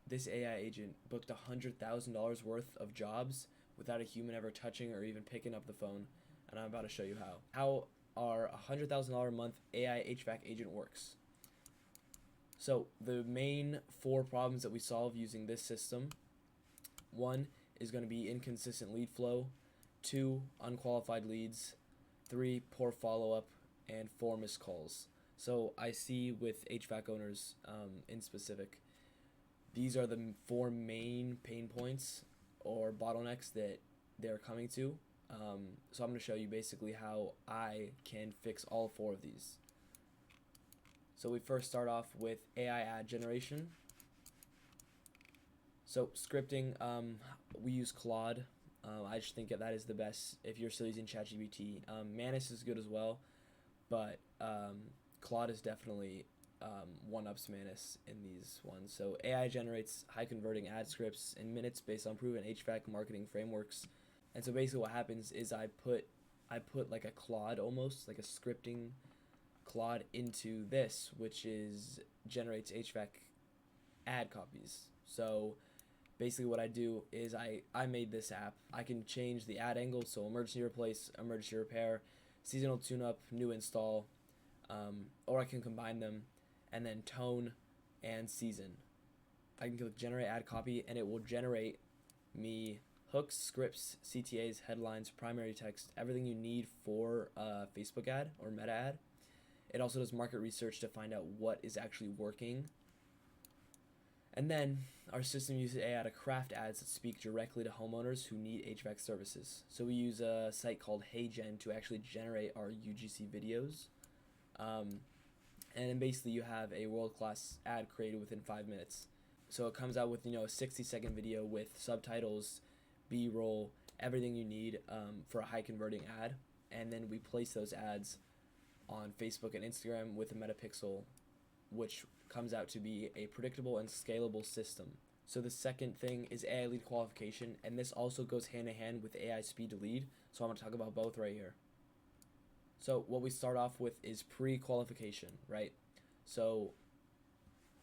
this AI agent booked $100,000 worth of jobs without a human ever touching or even picking up the phone, and I'm about to show you how. How our $100,000 a month AI HVAC agent works. So the main four problems that we solve using this system: one is going to be inconsistent lead flow, two, unqualified leads, three, poor follow-up, and four, missed calls. So I see with HVAC owners in specific, these are the four main pain points or bottlenecks that they're coming to. So I'm going to show you basically how I can fix all four of these. So we first start off with AI ad generation. So scripting, we use Claude. I just think that is the best if you're still using ChatGPT. Manus is good as well, but Claude is definitely one-ups Manus in these ones. So AI generates high-converting ad scripts in minutes based on proven HVAC marketing frameworks. And so basically what happens is I put like a Claude, almost like a scripting Claude, into this, which is generates HVAC ad copies. So basically what I do is I made this app. I can change the ad angle, so emergency replace, emergency repair, seasonal tune-up, new install, or I can combine them, and then tone and season. I can click generate ad copy, and it will generate me hooks, scripts, CTAs, headlines, primary text, everything you need for a Facebook ad or meta ad. It also does market research to find out what is actually working. And then our system uses AI to craft ads that speak directly to homeowners who need HVAC services. So we use a site called HeyGen to actually generate our UGC videos. And then basically you have a world-class ad created within 5 minutes. So it comes out with, a 60-second video with subtitles, B-roll, everything you need for a high-converting ad. And then we place those ads on Facebook and Instagram with a metapixel, which comes out to be a predictable and scalable system. So the second thing is AI lead qualification, and this also goes hand in hand with AI speed to lead. So I'm going to talk about both right here. So what we start off with is pre-qualification, right? So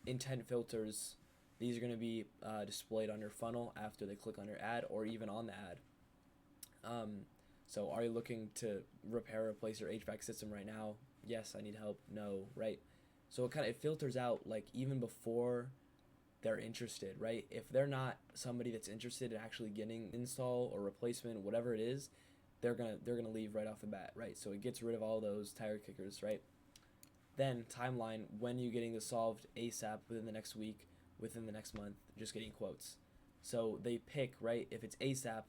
intent filters, these are going to be displayed on your funnel after they click on your ad or even on the ad. So are you looking to repair or replace your HVAC system right now? Yes, I need help. No, right? So it filters out like even before they're interested, right? If they're not somebody that's interested in actually getting install or replacement, whatever it is, they're gonna leave right off the bat, right? So it gets rid of all those tire kickers, right? Then timeline, when are you getting this solved? ASAP, within the next week, within the next month, just getting quotes. So they pick, right? If it's ASAP,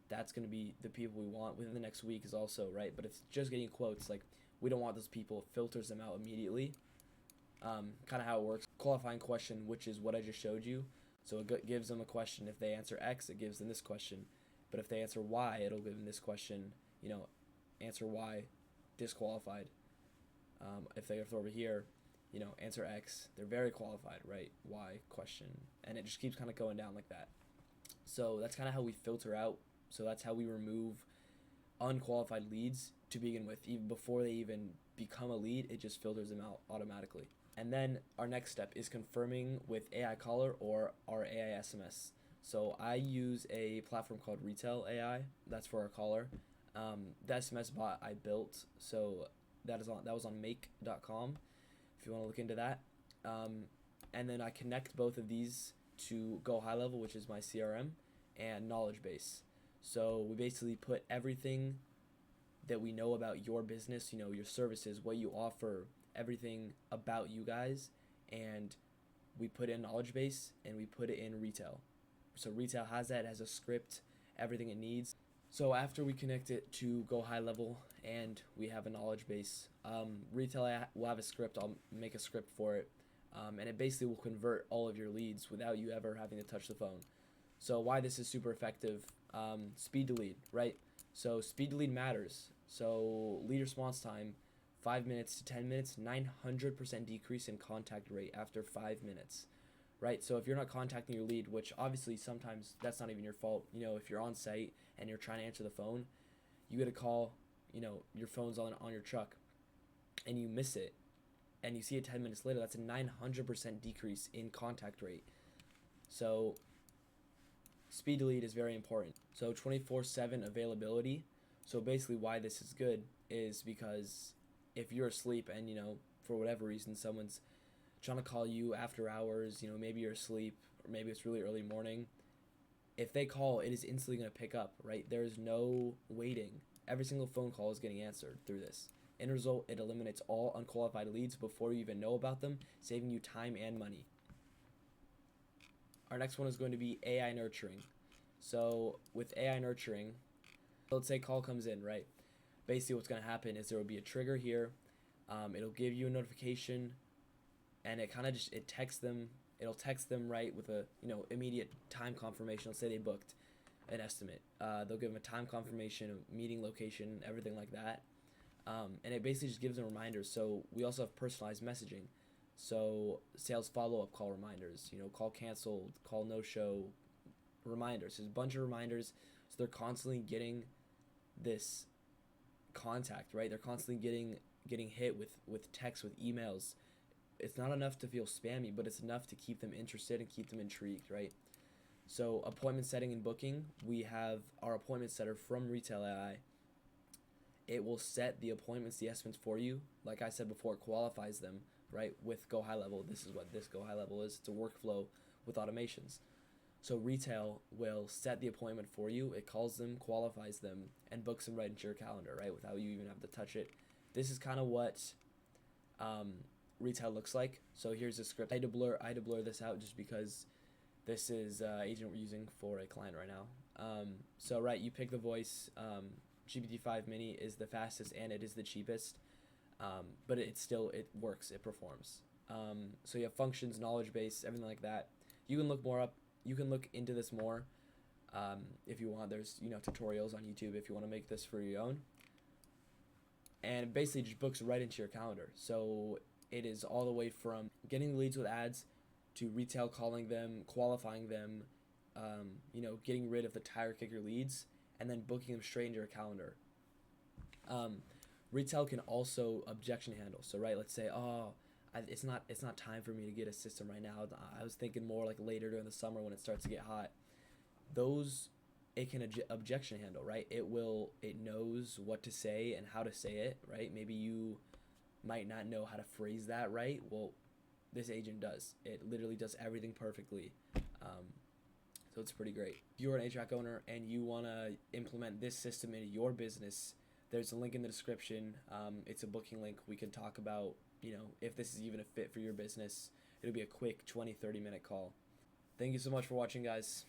that's going to be the people we want. Within the next week is also, right? But if it's just getting quotes, like we don't want those people, it filters them out immediately. Kind of how it works. Qualifying question, which is what I just showed you. So it gives them a question. If they answer X, it gives them this question. But if they answer Y, it'll give them this question. Answer Y, disqualified. If they're over here, answer X, they're very qualified, right? Y, question. And it just keeps kind of going down like that. So that's kind of how we filter out. So that's how we remove unqualified leads to begin with. Even before they even become a lead, it just filters them out automatically. And then our next step is confirming with AI Caller or our AI SMS. So I use a platform called Retail AI. That's for our caller. The SMS bot I built, so that was on make.com if you want to look into that. And then I connect both of these to Go High Level, which is my CRM, and Knowledge Base. So we basically put everything that we know about your business, your services, what you offer, everything about you guys, and we put it in Knowledge Base and we put it in Retail. So Retail has that, it has a script, everything it needs. So after we connect it to Go High Level and we have a Knowledge Base, Retail will have a script. I'll make a script for it, and it basically will convert all of your leads without you ever having to touch the phone. So why this is super effective, speed to lead, right? So speed to lead matters. So lead response time, 5 minutes to 10 minutes, 900% decrease in contact rate after 5 minutes, right? So if you're not contacting your lead, which obviously sometimes that's not even your fault, if you're on site and you're trying to answer the phone, you get a call, your phone's on your truck and you miss it and you see it 10 minutes later, that's a 900% decrease in contact rate. So speed delete is very important. So 24/7 availability. So basically why this is good is because if you're asleep and, for whatever reason someone's trying to call you after hours, maybe you're asleep or maybe it's really early morning, if they call, it is instantly going to pick up, right? There is no waiting. Every single phone call is getting answered through this. In result, it eliminates all unqualified leads before you even know about them, saving you time and money. Our next one is going to be AI nurturing. So with AI nurturing, let's say call comes in, right? Basically what's going to happen is there will be a trigger here. It'll give you a notification, and it kind of just, it'll text them, right, with a, immediate time confirmation. Let's say they booked an estimate. They'll give them a time confirmation, a meeting location, everything like that. And it basically just gives them reminders. So we also have personalized messaging. So sales follow-up call reminders, call canceled, call no-show reminders. There's a bunch of reminders. So they're constantly getting this contact, right? They're constantly getting hit with texts, with emails. It's not enough to feel spammy, but it's enough to keep them interested and keep them intrigued, right? So appointment setting and booking, we have our appointment setter from Retail AI. It will set the appointments, the estimates for you. Like I said before, it qualifies them, right, with Go High Level. This is what this Go High Level is. It's a workflow with automations. So Retail will set the appointment for you. It calls them, qualifies them, and books them right into your calendar, right, without you even having to touch it. This is kind of what Retail looks like. So here's the script. I had to blur this out just because this is agent we're using for a client right now. So right, you pick the voice. GPT-5 Mini is the fastest and it is the cheapest, but it works, it performs. So you have functions, knowledge base, everything like that. You can look more up. You can look into this more if you want. There's tutorials on YouTube if you want to make this for your own. And it basically just books right into your calendar. So it is all the way from getting the leads with ads to Retail calling them, qualifying them, getting rid of the tire kicker leads, and then booking them straight into your calendar. Retail can also objection handle. So right, let's say, it's not time for me to get a system right now. I was thinking more like later during the summer when it starts to get hot. It can objection handle, right? It knows what to say and how to say it, right? Maybe you might not know how to phrase that right. Well, this agent does. It literally does everything perfectly. So it's pretty great. If you're an HVAC owner and you want to implement this system into your business, there's a link in the description. It's a booking link. We can talk about, if this is even a fit for your business. It'll be a quick 20-30 minute call. Thank you so much for watching, guys.